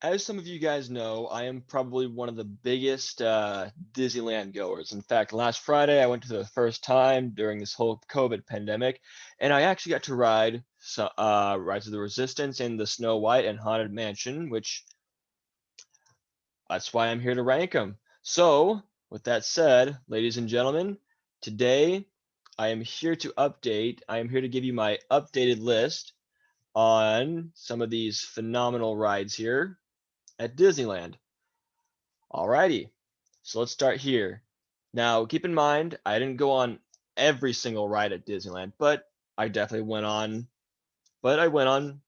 As some of you guys know, I am probably one of the biggest Disneyland goers. In fact, last Friday I went to the first time during this whole COVID pandemic, and I actually got to ride Rise of the Resistance and the Snow White and Haunted Mansion, which that's why I'm here to rank them. So, with that said, ladies and gentlemen, today I am here to update. I am here to give you my updated list on some of these phenomenal rides here at Disneyland. Alrighty, so let's start here. Now, keep in mind, I didn't go on every single ride at Disneyland, but I definitely went on. But I went on,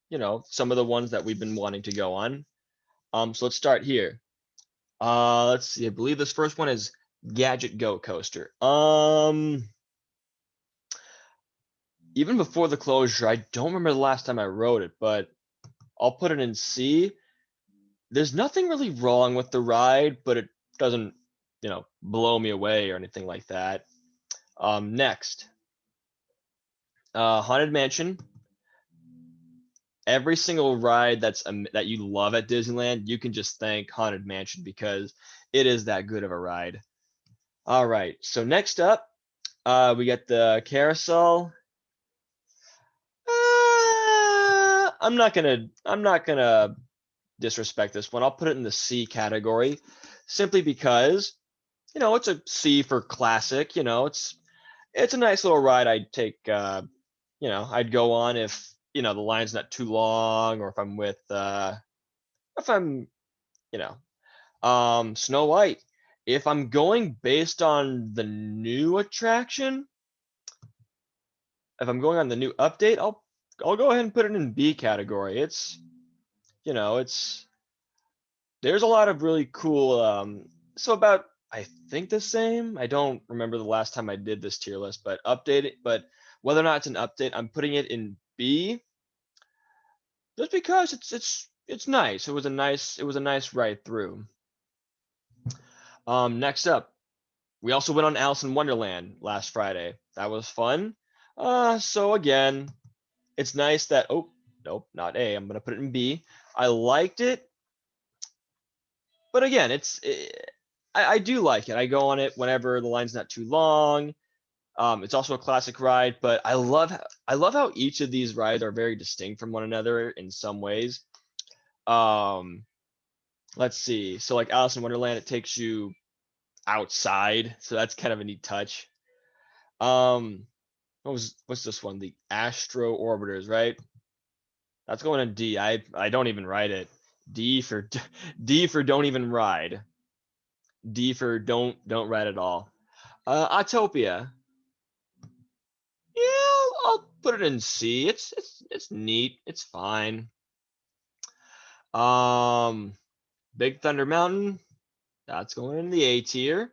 some of the ones that we've been wanting to go on. So let's start here. Let's see. I believe this first one is Gadget Go Coaster. Even before the closure, I don't remember the last time I rode it, but I'll put it in C. There's nothing really wrong with the ride, but it doesn't, blow me away or anything like that. Next, Haunted Mansion. Every single ride that you love at Disneyland, you can just thank Haunted Mansion because it is that good of a ride. All right, so next up, we got the Carousel. I'm not gonna disrespect this one. I'll put it in the C category, simply because it's a C for classic. It's a nice little ride. I'd take. I'd go on if the line's not too long, or if I'm you know Snow White. If I'm going based on the new attraction, if I'm going on the new update, I'll go ahead and put it in B category. It's there's a lot of really cool. So about I think the same. I don't remember the last time I did this tier list, but update it. But whether or not it's an update, I'm putting it in B just because it's nice. It was a nice ride through. Next up, we also went on Alice in Wonderland last Friday. That was fun. So again, it's nice that nope, not A. I'm gonna put it in B. I liked it, but again, I do like it. I go on it whenever the line's not too long. It's also a classic ride, but I love how each of these rides are very distinct from one another in some ways. Um, let's see. So like Alice in Wonderland, it takes you outside, so that's kind of a neat touch. Um, what's this one? The Astro Orbiters, right? That's going in D. I don't even ride it. D for D for don't even ride. D for don't ride at all. Autopia. Yeah, I'll put it in C. It's neat. It's fine. Um, Big Thunder Mountain. That's going in the A tier.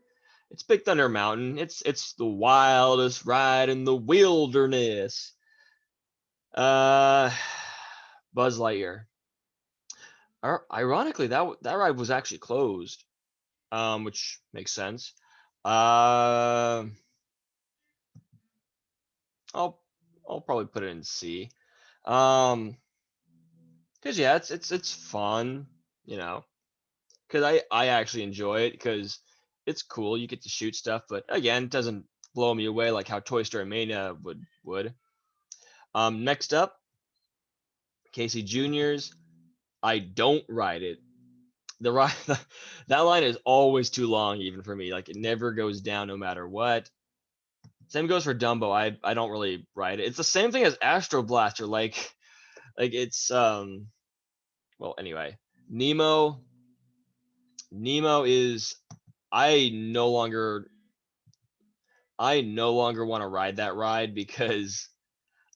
It's Big Thunder Mountain. It's the wildest ride in the wilderness. Uh, Buzz Lightyear. Ironically, that ride was actually closed, which makes sense. Uh, I'll I'll probably put it in C. Um, cause yeah, it's fun, you know. Cause I actually enjoy it because it's cool. You get to shoot stuff, but again, it doesn't blow me away like how Toy Story Mania would. Next up, Casey Juniors. I don't ride it. The ride that line is always too long, even for me. Like it never goes down no matter what. Same goes for Dumbo. I don't really ride it. It's the same thing as Astro Blaster. Like it's well anyway. Nemo Nemo is I no longer I no longer want to ride that ride because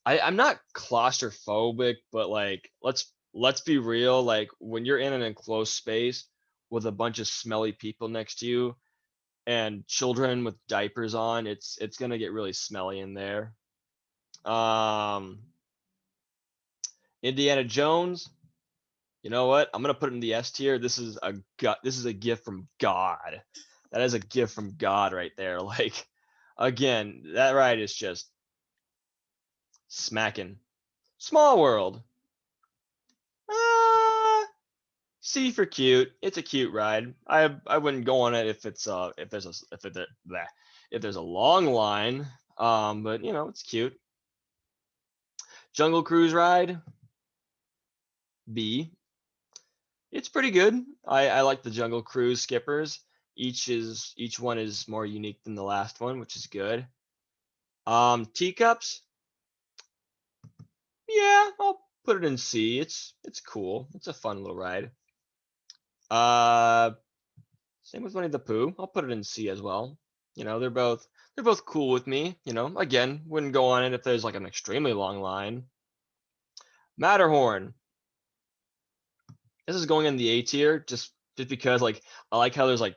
I'm not claustrophobic, but like let's be real. Like when you're in an enclosed space with a bunch of smelly people next to you and children with diapers on, it's gonna get really smelly in there. Um, Indiana Jones. You know what? I'm gonna put it in the S tier. This is a gift from God. That is a gift from God right there. Like again, that ride is just smacking. Small World. Uh, C for cute. It's a cute ride. I wouldn't go on it if it's if there's a long line. But you know, it's cute. Jungle Cruise ride. B. It's pretty good. I like the Jungle Cruise skippers. Each one is more unique than the last one, which is good. Teacups. Yeah, I'll put it in C. It's cool. It's a fun little ride. Same with Winnie the Pooh. I'll put it in C as well. You know, they're both cool with me. You know, again, wouldn't go on it if there's like an extremely long line. Matterhorn. This is going in the A tier just because like I like how there's like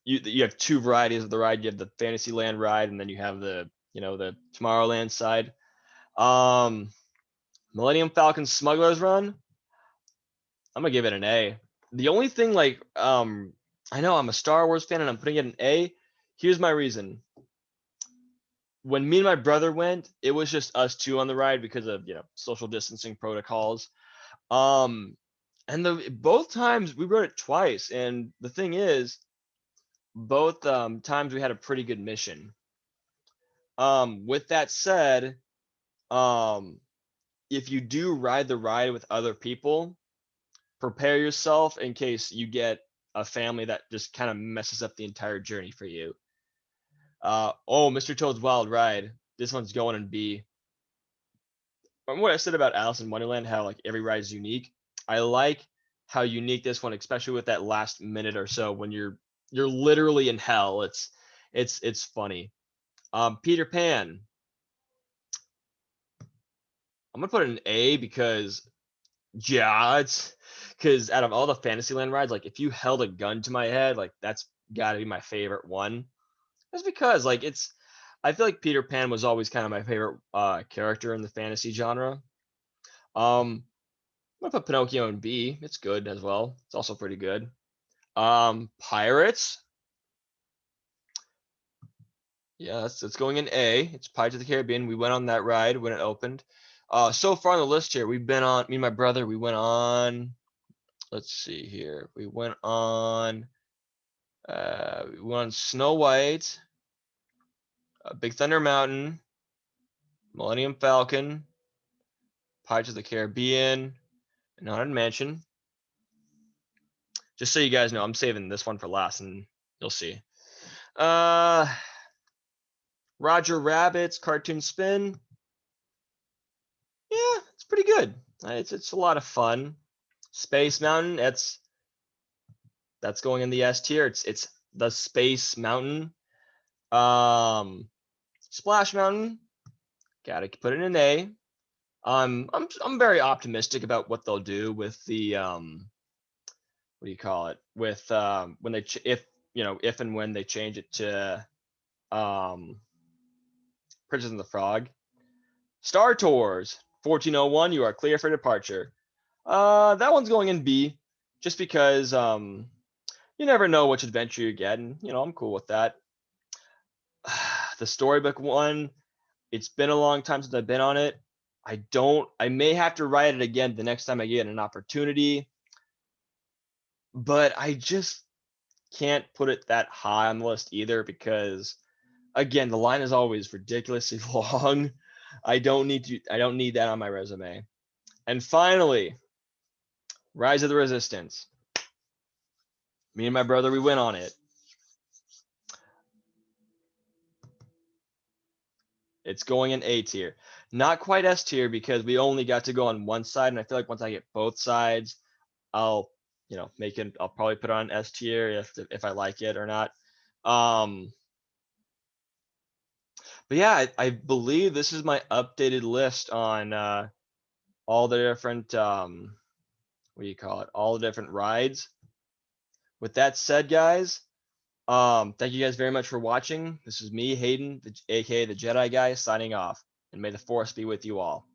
you have two varieties of the ride. You have the Fantasyland ride, and then you have the the Tomorrowland side. Millennium Falcon Smugglers Run. I'm gonna give it an A. The only thing like I know I'm a Star Wars fan and I'm putting it an A. Here's my reason. When me and my brother went, it was just us two on the ride because of social distancing protocols. Um, and the both times we rode it twice, and the thing is, both times we had a pretty good mission. With that said, if you do ride the ride with other people, prepare yourself in case you get a family that just kind of messes up the entire journey for you. Oh, Mr. Toad's Wild Ride. This one's going in B. Remember what I said about Alice in Wonderland, how like every ride is unique? I like how unique this one, especially with that last minute or so when you're literally in hell. It's funny. Peter Pan. I'm gonna put it an A because yeah, it's because out of all the Fantasyland rides, like if you held a gun to my head, like that's gotta be my favorite one. That's because like I feel like Peter Pan was always kind of my favorite character in the fantasy genre. I'm gonna put Pinocchio in B. It's good as well. It's also pretty good. Pirates. Yeah, it's going in A. It's Pirates of the Caribbean. We went on that ride when it opened. So far on the list here, we've been on. Me and my brother, we went on. Let's see here. We went on. We went on Snow White, Big Thunder Mountain, Millennium Falcon, Pirates of the Caribbean, and Haunted Mansion. Just so you guys know, I'm saving this one for last, and you'll see. Roger Rabbit's Cartoon Spin. Yeah, it's pretty good. It's a lot of fun. Space Mountain. That's going in the S tier. It's the Space Mountain. Splash Mountain. Gotta put it in an A. I'm very optimistic about what they'll do with the what do you call it, with when they if and when they change it to Princess and the Frog. Star Tours 1401. You are clear for departure. That one's going in B, just because you never know which adventure you get, and I'm cool with that. The Storybook one. It's been a long time since I've been on it. I may have to ride it again the next time I get an opportunity, but I just can't put it that high on the list either because again, the line is always ridiculously long. I don't need that on my resume. And finally, Rise of the Resistance. Me and my brother, we went on it. It's going in A tier. Not quite S tier because we only got to go on one side, and I feel like once I get both sides, I'll make it. I'll probably put it on S tier if I like it or not. But yeah, I believe this is my updated list on all the different what do you call it? All the different rides. With that said, guys, thank you guys very much for watching. This is me, Hayden, aka the Jedi guy, signing off. And may the Force be with you all.